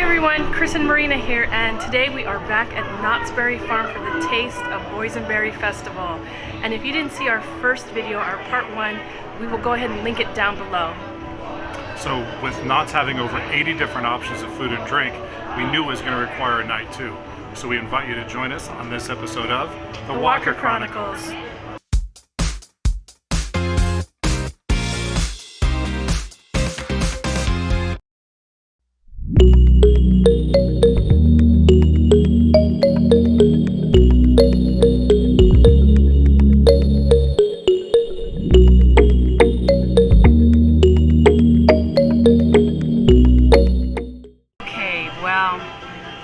everyone, Chris and Marina here, and today we are back at Knott's Berry Farm for the Taste of Boysenberry Festival. And if you didn't see our first video, our part 1, we will go ahead and link it down below. So with Knott's having over 80 different options of food and drink, we knew it was going to require a night too. So we invite you to join us on this episode of The Walker Chronicles.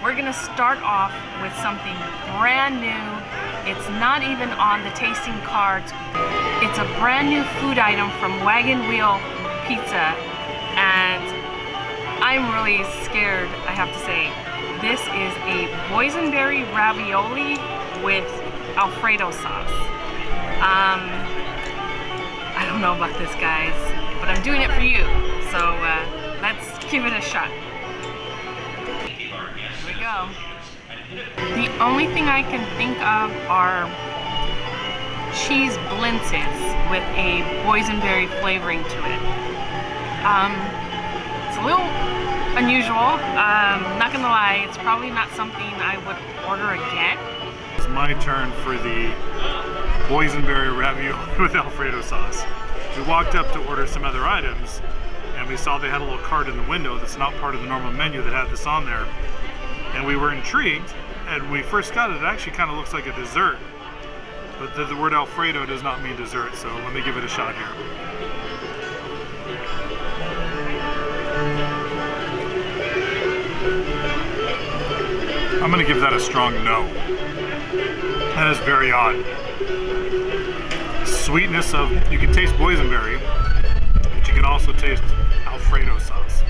We're gonna start off with something brand new. It's not even on the tasting cards. It's a brand new food item from Wagon Wheel Pizza, and I'm really scared, I have to say. This is a boysenberry ravioli with Alfredo sauce. I don't know about this, guys, but I'm doing it for you, so let's give it a shot. Go. The only thing I can think of are cheese blintzes with a boysenberry flavoring to it. It's a little unusual. Not gonna lie, it's probably not something I would order again. It's my turn for the boysenberry ravioli with Alfredo sauce. We walked up to order some other items, and we saw they had a little card in the window that's not part of the normal menu that had this on there. And we were intrigued, and when we first got it, it actually kind of looks like a dessert. But the word Alfredo does not mean dessert, so let me give it a shot here. I'm going to give that a strong no. That is very odd. Sweetness of, you can taste boysenberry, but you can also taste Alfredo sauce.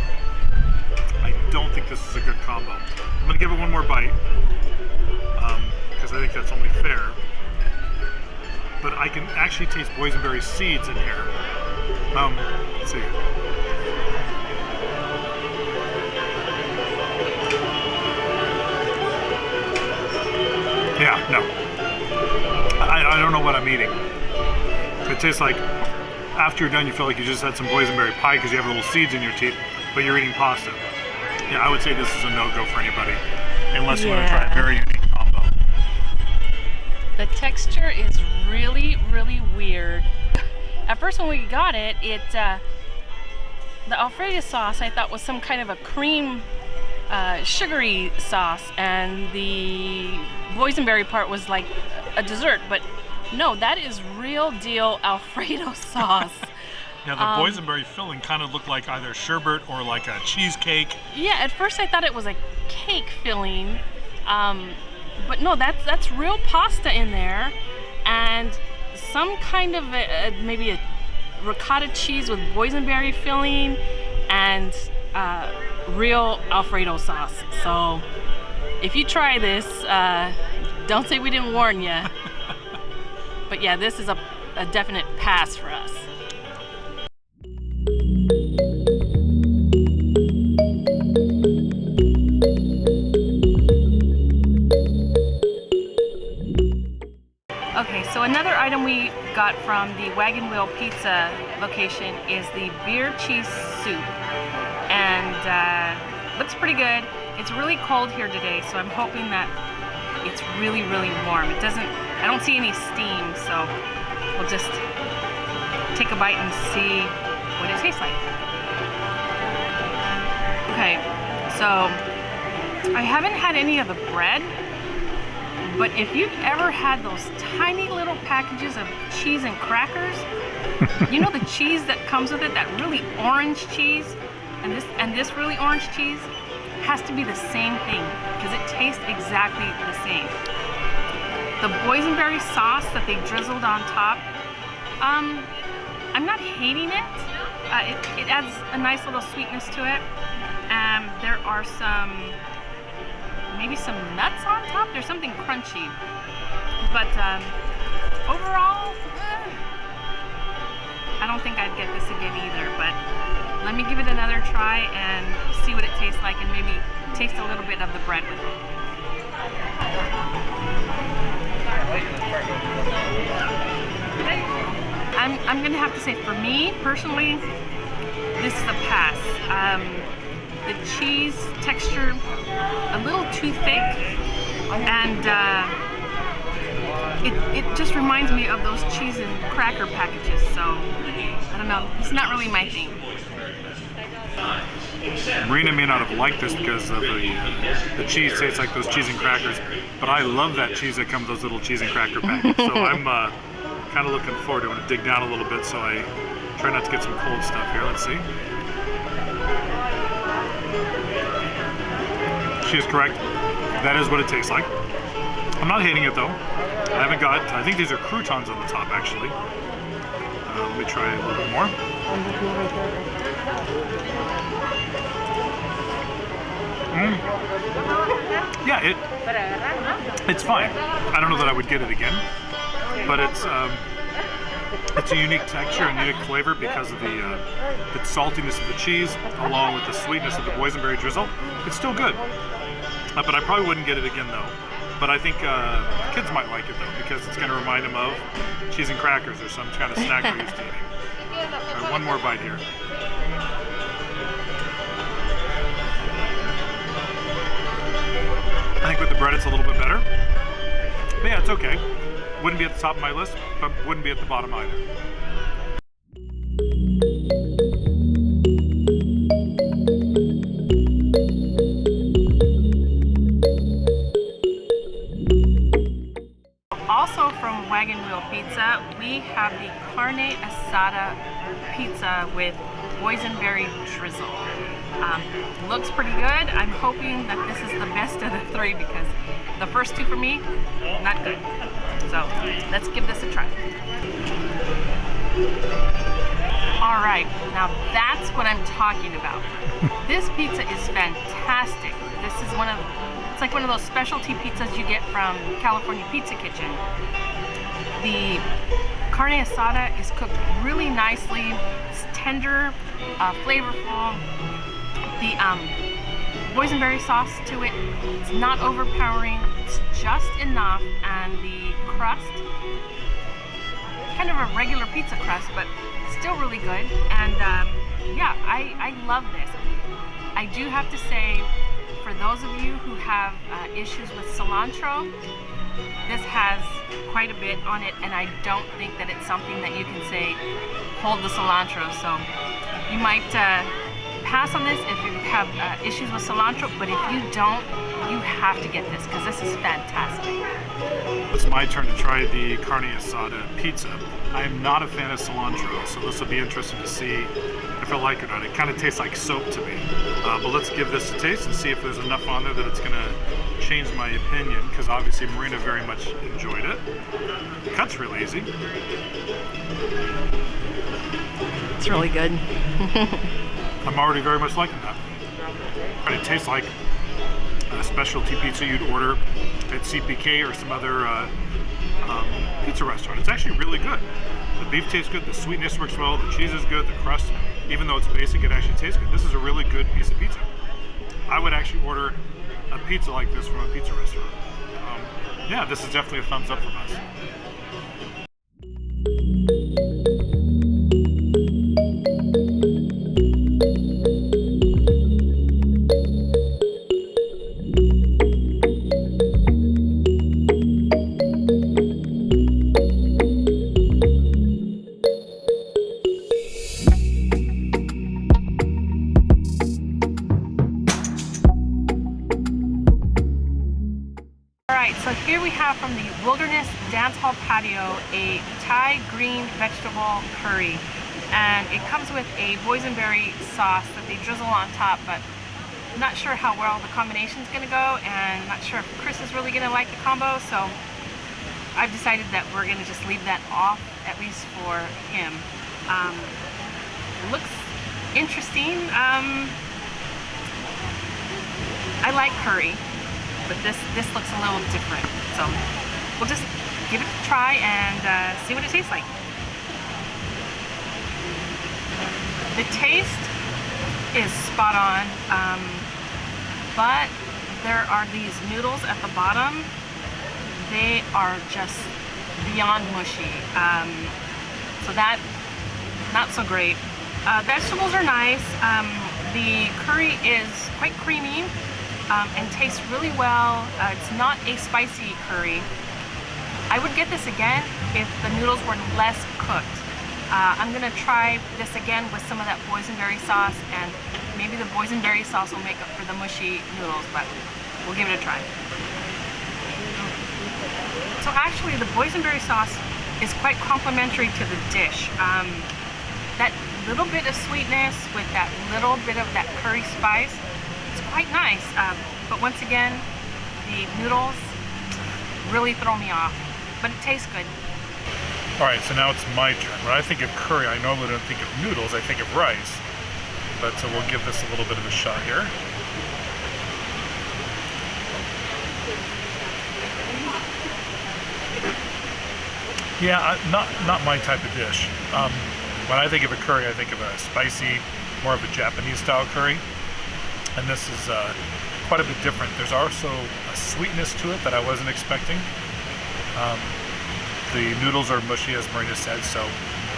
I don't think this is a good combo. I'm gonna give it one more bite, because I think that's only fair. But I can actually taste boysenberry seeds in here. Let's see. Yeah, no. I don't know what I'm eating. It tastes like, after you're done, you feel like you just had some boysenberry pie because you have little seeds in your teeth, but you're eating pasta. Yeah, I would say this is a no-go for anybody, unless you want to try a very unique combo. The texture is really, really weird. At first when we got it, the Alfredo sauce I thought was some kind of a cream, sugary sauce, and the boysenberry part was like a dessert, but no, that is real deal Alfredo sauce. Yeah, the boysenberry filling kind of looked like either sherbet or like a cheesecake. Yeah, at first I thought it was a cake filling, but no, that's real pasta in there, and some kind of maybe a ricotta cheese with boysenberry filling, and real Alfredo sauce. So if you try this, don't say we didn't warn you. But yeah, this is a definite pass for us. Okay, so another item we got from the Wagon Wheel Pizza location is the beer cheese soup, and looks pretty good. It's really cold here today, so I'm hoping that it's really, really warm. I don't see any steam, so we'll just take a bite and see what it tastes like. Okay, so I haven't had any of the bread, but if you've ever had those tiny little packages of cheese and crackers, you know the cheese that comes with it, that really orange cheese, and this really orange cheese has to be the same thing because it tastes exactly the same. The boysenberry sauce that they drizzled on top, I'm not hating it. It adds a nice little sweetness to it. There are maybe some nuts on top. There's something crunchy. But overall, I don't think I'd get this again either. But let me give it another try and see what it tastes like, and maybe taste a little bit of the bread with it. I'm gonna have to say, for me personally, this is a pass. The cheese texture a little too thick, and it just reminds me of those cheese and cracker packages. So I don't know, it's not really my thing. Marina may not have liked this because of the cheese tastes like those cheese and crackers, but I love that cheese that comes with those little cheese and cracker packets. So I'm kind of looking forward to it. I want to dig down a little bit, so I try not to get some cold stuff here. Let's see. She is correct. That is what it tastes like. I'm not hating it though. I haven't got, I think these are croutons on the top actually. Let me try a little bit more. Yeah, it's fine. I don't know that I would get it again, but it's a unique texture and unique flavor because of the saltiness of the cheese, along with the sweetness of the boysenberry drizzle. It's still good, but I probably wouldn't get it again though. But I think kids might like it though, because it's going to remind them of cheese and crackers or some kind of snack they're used to eating. All right, one more bite here. I think with the bread it's a little bit better. But yeah, it's okay. Wouldn't be at the top of my list, but wouldn't be at the bottom either. Also from Wagon Wheel Pizza, we have the Carne asada pizza with boysenberry drizzle. Looks pretty good. I'm hoping that this is the best of the three, because the first two for me, not good. So let's give this a try. All right, now that's what I'm talking about. This pizza is fantastic. This is it's like one of those specialty pizzas you get from California Pizza Kitchen. The carne asada is cooked really nicely. It's tender, flavorful. The boysenberry sauce to it, it's not overpowering. It's just enough, and the crust, kind of a regular pizza crust, but still really good. And yeah, I love this. I do have to say, for those of you who have issues with cilantro, this has quite a bit on it, and I don't think that it's something that you can say, hold the cilantro. So you might pass on this if you have issues with cilantro, but if you don't, you have to get this, because this is fantastic. It's my turn to try the carne asada pizza. I am not a fan of cilantro, so this will be interesting to see if I like it or not. It kind of tastes like soap to me. But let's give this a taste and see if there's enough on there that it's going to change my opinion, because obviously Marina very much enjoyed it. The cut's really easy. It's really good. I'm already very much liking that. And it tastes like a specialty pizza you'd order at CPK or some other pizza restaurant. It's actually really good. The beef tastes good, the sweetness works well, the cheese is good, the crust, even though it's basic, it actually tastes good. This is a really good piece of pizza. I would actually order a pizza like this from a pizza restaurant. Yeah, this is definitely a thumbs up from us. So here we have from the Wilderness Dance Hall Patio a Thai green vegetable curry, and it comes with a boysenberry sauce that they drizzle on top, but I'm not sure how well the combination is going to go, and I'm not sure if Chris is really going to like the combo, so I've decided that we're going to just leave that off, at least for him. Looks interesting. I like curry, but this looks a little different. So we'll just give it a try and see what it tastes like. The taste is spot on, but there are these noodles at the bottom. They are just beyond mushy, so that, not so great. Vegetables are nice. The curry is quite creamy and tastes really well. It's not a spicy curry. I would get this again if the noodles were less cooked. I'm gonna try this again with some of that boysenberry sauce, and maybe the boysenberry sauce will make up for the mushy noodles, but we'll give it a try. So actually the boysenberry sauce is quite complementary to the dish. That little bit of sweetness with that little bit of that curry spice, it's quite nice. But once again, the noodles really throw me off, but it tastes good. All right, so now it's my turn. When I think of curry, I normally don't think of noodles, I think of rice. But we'll give this a little bit of a shot here. Yeah, not my type of dish. When I think of a curry, I think of a spicy, more of a Japanese style curry. And this is quite a bit different. There's also a sweetness to it that I wasn't expecting. The noodles are mushy, as Marina said, so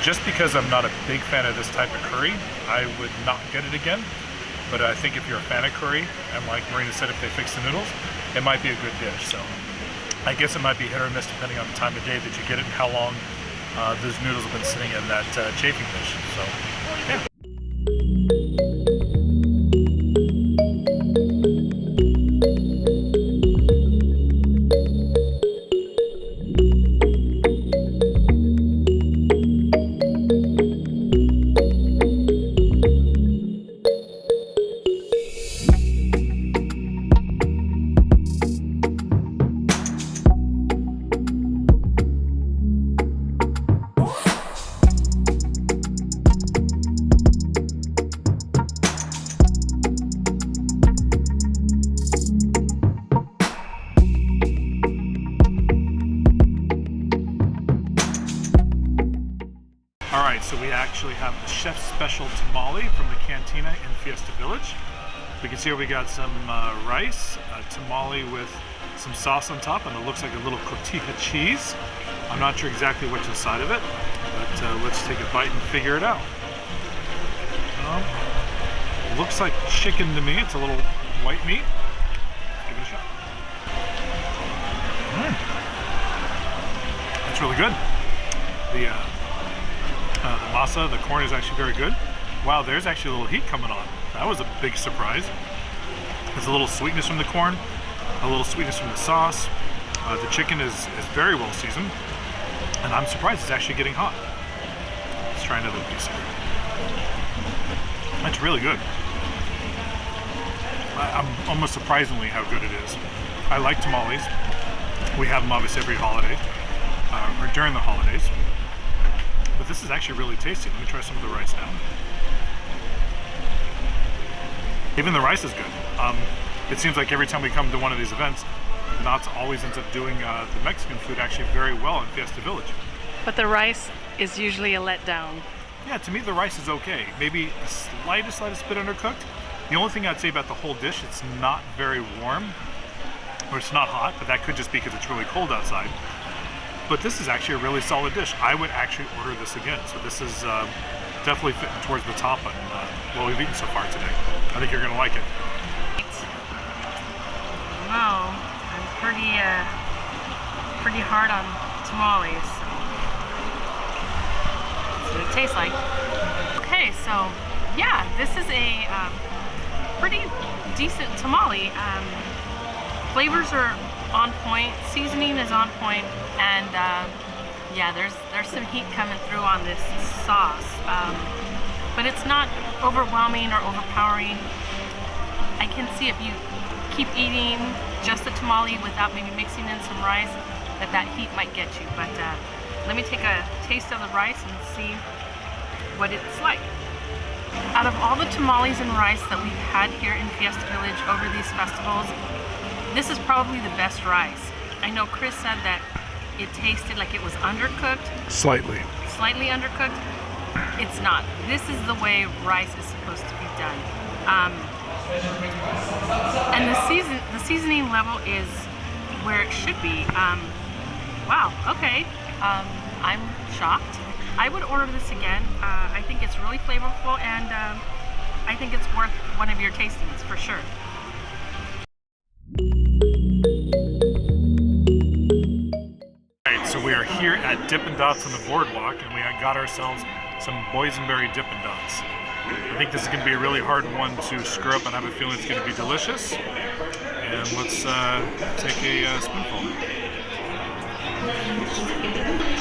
just because I'm not a big fan of this type of curry, I would not get it again. But I think if you're a fan of curry, and like Marina said, if they fix the noodles, it might be a good dish. So I guess it might be hit or miss depending on the time of day that you get it and how long those noodles have been sitting in that chafing dish. So, yeah. Alright, so we actually have the chef's special tamale from the cantina in Fiesta Village. We can see here we got some rice, a tamale with some sauce on top, and it looks like a little cotija cheese. I'm not sure exactly what's inside of it, but let's take a bite and figure it out. Looks like chicken to me. It's a little white meat. Let's give it a shot. That's really good. The masa, the corn is actually very good. Wow, there's actually a little heat coming on. That was a big surprise. There's a little sweetness from the corn, a little sweetness from the sauce. The chicken is very well seasoned, and I'm surprised it's actually getting hot. Let's try another piece here. That's really good. I'm almost surprisingly how good it is. I like tamales. We have them obviously every holiday, or during the holidays. But this is actually really tasty. Let me try some of the rice now. Even the rice is good. It seems like every time we come to one of these events, Knott's always ends up doing the Mexican food actually very well in Fiesta Village. But the rice is usually a letdown. Yeah, to me the rice is okay. Maybe the slightest bit undercooked. The only thing I'd say about the whole dish, it's not very warm, or it's not hot, but that could just be because it's really cold outside. But this is actually a really solid dish. I would actually order this again. So this is definitely fitting towards the top on what we've eaten so far today. I think you're gonna like it. Wow, I'm pretty hard on tamales. So that's what it tastes like. Okay, so yeah, this is a pretty decent tamale. Flavors are on point, seasoning is on point, and yeah, there's some heat coming through on this sauce, but it's not overwhelming or overpowering. I can see if you keep eating just the tamale without maybe mixing in some rice, that heat might get you. But let me take a taste of the rice and see what it's like. Out of all the tamales and rice that we've had here in Fiesta Village over these festivals, this is probably the best rice. I know Chris said that it tasted like it was undercooked. Slightly undercooked. It's not. This is the way rice is supposed to be done. And the seasoning level is where it should be. Wow, okay. I'm shocked. I would order this again. I think it's really flavorful, and I think it's worth one of your tastings for sure. Alright, so we are here at Dippin' Dots on the boardwalk, and we got ourselves some boysenberry Dippin' Dots. I think this is going to be a really hard one to screw up, and I have a feeling it's going to be delicious. And let's take a spoonful.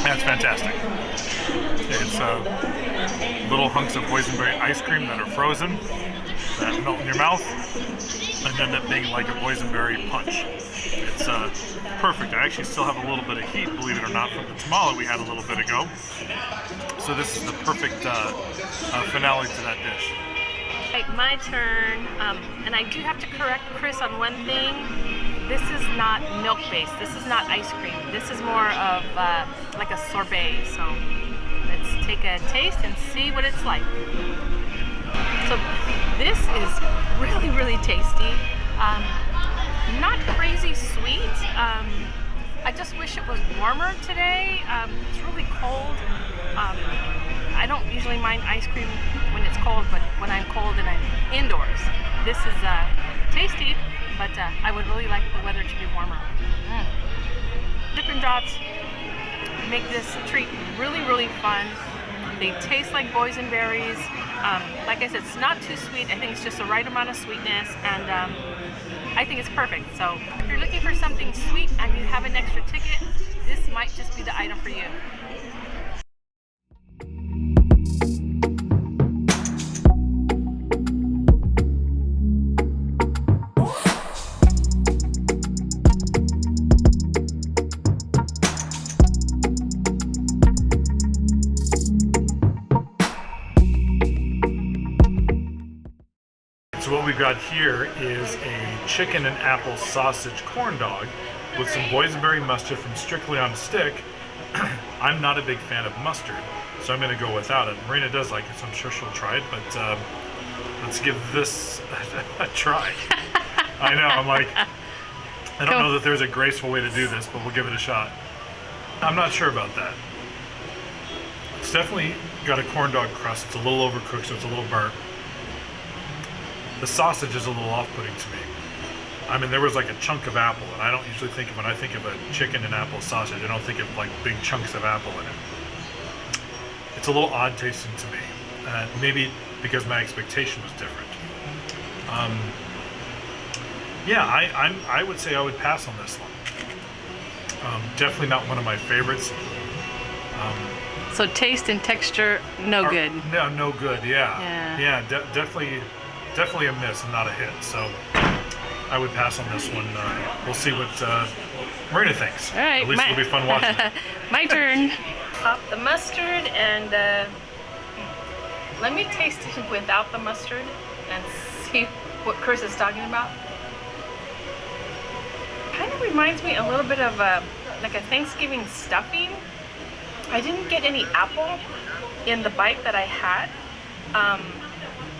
That's fantastic. It's little hunks of boysenberry ice cream that are frozen, that melt in your mouth, and then that big like a boysenberry punch. It's perfect. I actually still have a little bit of heat, believe it or not, from the tamale we had a little bit ago. So this is the perfect finale to that dish. Right, my turn, and I do have to correct Chris on one thing. This is not milk-based. This is not ice cream. This is more of like a sorbet. So let's take a taste and see what it's like. So this is really, really tasty. Not crazy sweet. I just wish it was warmer today. It's really cold. I don't usually mind ice cream when it's cold, but when I'm cold and I'm indoors, this is tasty, but I would really like the weather to be warmer. Dippin' Dots make this treat really, really fun. They taste like boysenberries. Like I said, it's not too sweet. I think it's just the right amount of sweetness, and I think it's perfect. So if you're looking for something sweet and you have an extra ticket, this might just be the item for you. So what we've got here is a chicken and apple sausage corn dog with some boysenberry mustard from Strictly on a Stick. I'm not a big fan of mustard, so I'm going to go without it. Marina does like it, so I'm sure she'll try it, but let's give this a try. I know, I'm like, I don't know that there's a graceful way to do this, but we'll give it a shot. I'm not sure about that. It's definitely got a corn dog crust. It's a little overcooked, so it's a little burnt. The sausage is a little off-putting to me. I mean, there was like a chunk of apple, and I don't usually think of, when I think of a chicken and apple sausage, I don't think of like big chunks of apple in it. It's a little odd tasting to me. Maybe because my expectation was different. Yeah, I would say I would pass on this one. Definitely not one of my favorites. So taste and texture, no good. No good. Yeah. Definitely a miss and not a hit. So I would pass on this one. We'll see what Marina thinks. All right. At least it'll be fun watching it. My turn. Pop the mustard, and let me taste it without the mustard and see what Chris is talking about. Kind of reminds me a little bit of like a Thanksgiving stuffing. I didn't get any apple in the bite that I had,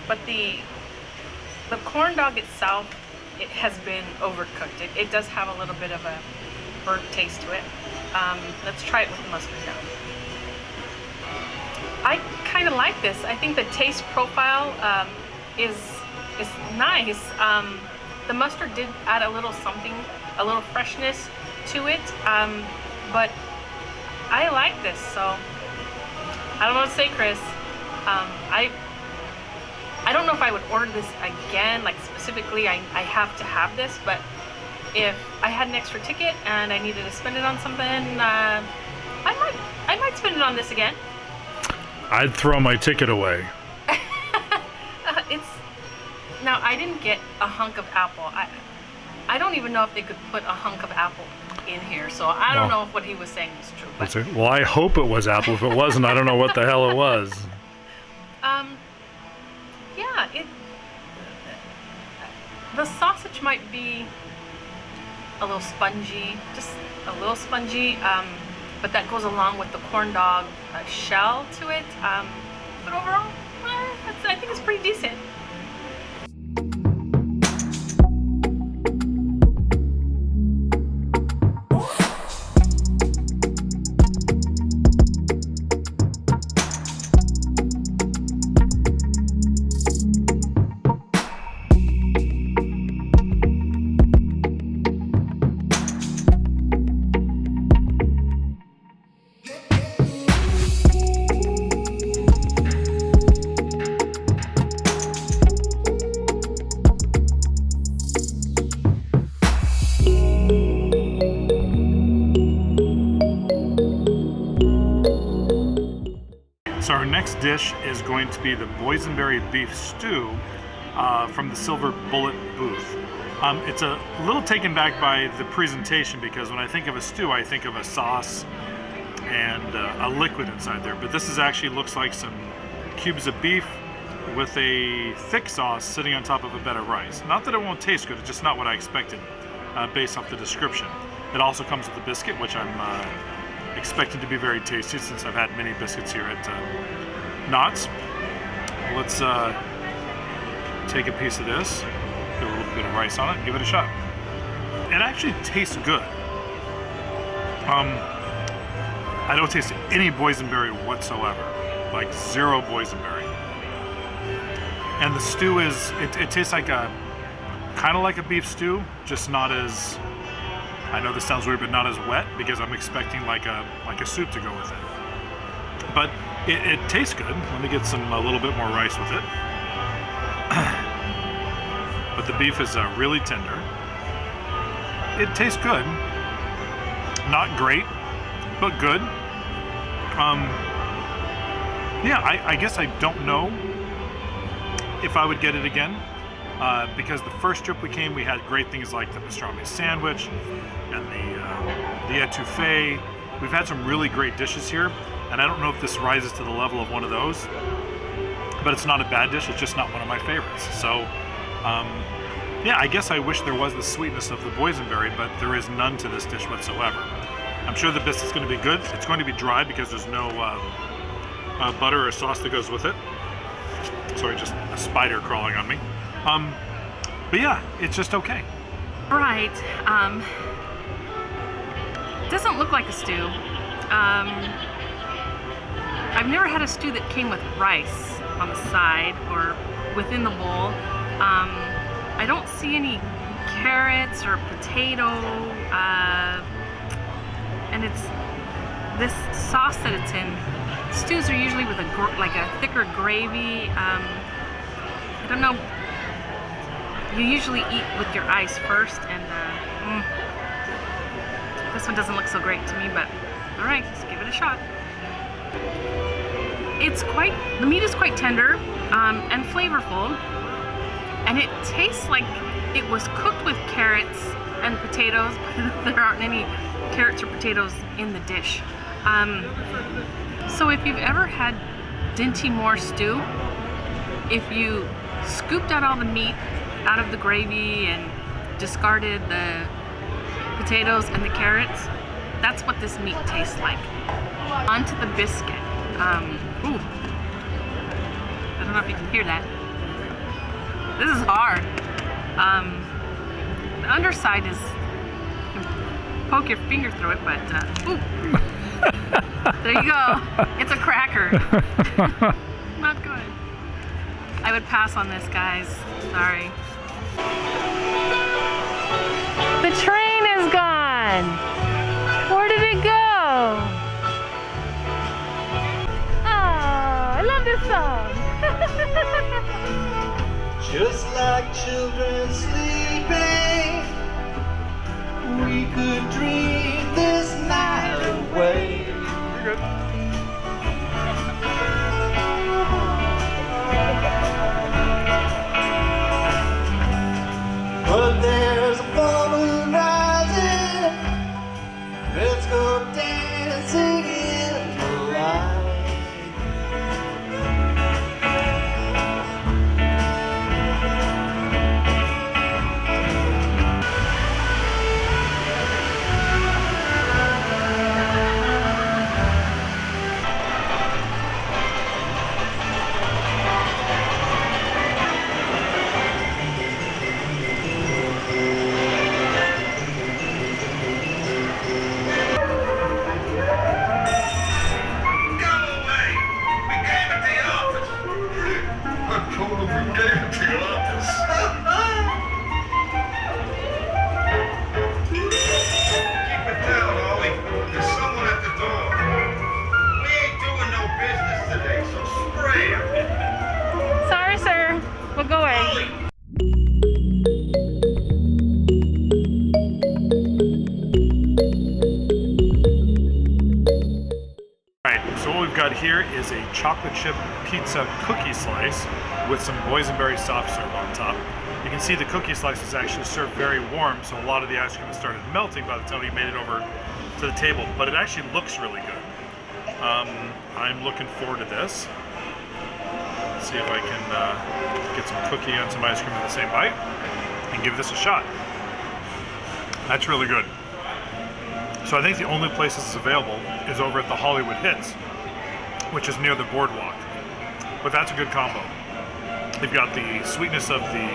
but the corn dog itself, it has been overcooked. It does have a little bit of a burnt taste to it. Let's try it with the mustard now. I kind of like this. I think the taste profile is nice. The mustard did add a little something, a little freshness to it, but I like this, so I don't know what to say, Chris. I don't know if I would order this again, like specifically I have to have this, but if I had an extra ticket and I needed to spend it on something, I might spend it on this again. I'd throw my ticket away. Now I didn't get a hunk of apple. I don't even know if they could put a hunk of apple in here, so I don't know if what he was saying was true. But well, I hope it was apple. If it wasn't, I don't know what the hell it was. Yeah, the sausage might be a little spongy, just a little spongy, but that goes along with the corn dog shell to it. But overall, I think it's pretty decent. next dish is going to be the boysenberry beef stew from the Silver Bullet booth. It's a little taken back by the presentation because when I think of a stew, I think of a sauce and a liquid inside there. But this is actually looks like some cubes of beef with a thick sauce sitting on top of a bed of rice. Not that it won't taste good, it's just not what I expected based off the description. It also comes with a biscuit, which I'm expecting to be very tasty since I've had many biscuits here at Knott's. Let's take a piece of this, put a little bit of rice on it, and give it a shot. It actually tastes good. I don't taste any boysenberry whatsoever, like zero boysenberry. And the stew is, it tastes like kind of like a beef stew, just not as, I know this sounds weird, but not as wet because I'm expecting like a soup to go with it. But it tastes good. Let me get a little bit more rice with it. But the beef is really tender. It tastes good. Not great, but good. Yeah, I guess I don't know if I would get it again, because the first trip we came, we had great things like the pastrami sandwich and the etouffee. We've had some really great dishes here, and I don't know if this rises to the level of one of those, but it's not a bad dish, it's just not one of my favorites. So, yeah, I guess I wish there was the sweetness of the boysenberry, but there is none to this dish whatsoever. I'm sure the biscuit's going to be good. It's going to be dry because there's no butter or sauce that goes with it. Sorry, just a spider crawling on me. But yeah, it's just okay. Right. Doesn't look like a stew. I've never had a stew that came with rice on the side or within the bowl. I don't see any carrots or potato, and it's this sauce that it's in. Stews are usually with like a thicker gravy. I don't know. You usually eat with your eyes first, and this one doesn't look so great to me, but all right, let's give it a shot. The meat is quite tender and flavorful, and it tastes like it was cooked with carrots and potatoes, but there aren't any carrots or potatoes in the dish. So if you've ever had Dinty Moore stew, if you scooped out all the meat out of the gravy and discarded the potatoes and the carrots, that's what this meat tastes like. Onto the biscuit. Ooh. I don't know if you can hear that. This is hard. The underside is, you can poke your finger through it, but ooh. There you go. It's a cracker. Not good. I would pass on this, guys. Sorry. The train is gone. Where did it go? Oh, I love this song. Just like children sleeping, we could dream this night away. You're good. But there's a full moon rising. Let's go dancing in the light. got here is a chocolate chip pizza cookie slice with some boysenberry soft serve on top. You can see the cookie slice is actually served very warm, so a lot of the ice cream has started melting by the time we made it over to the table, but it actually looks really good. I'm looking forward to this. Let's see if I can get some cookie and some ice cream in the same bite and give this a shot. That's really good. So I think the only place this is available is over at the Hollywood Hits, which is near the boardwalk. But that's a good combo. You've got the sweetness of the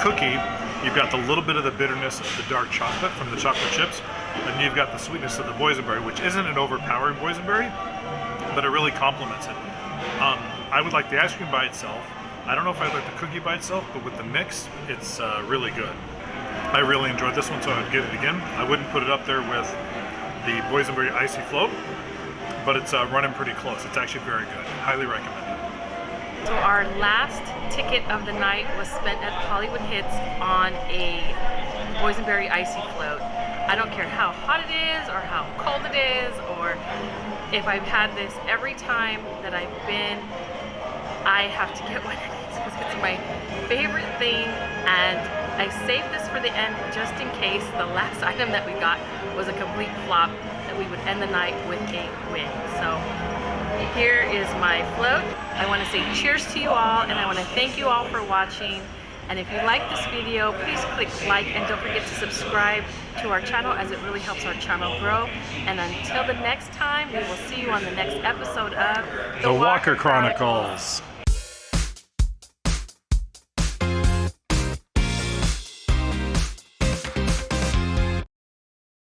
cookie, you've got the little bit of the bitterness of the dark chocolate from the chocolate chips, and you've got the sweetness of the boysenberry, which isn't an overpowering boysenberry, but it really complements it. I would like the ice cream by itself. I don't know if I'd like the cookie by itself, but with the mix, it's really good. I really enjoyed this one, so I would get it again. I wouldn't put it up there with the boysenberry icy float, but it's running pretty close. It's actually very good. Highly recommend it. So our last ticket of the night was spent at Hollywood Hits on a boysenberry icy float. I don't care how hot it is or how cold it is, or if I've had this every time that I've been, I have to get one of these because it's my favorite thing, and I saved this for the end just in case the last item that we got was a complete flop, that we would end the night with a win. So here is my float. I want to say cheers to you all, and I want to thank you all for watching. And if you like this video, please click like, and don't forget to subscribe to our channel, as it really helps our channel grow. And until the next time, we will see you on the next episode of The Walker Chronicles.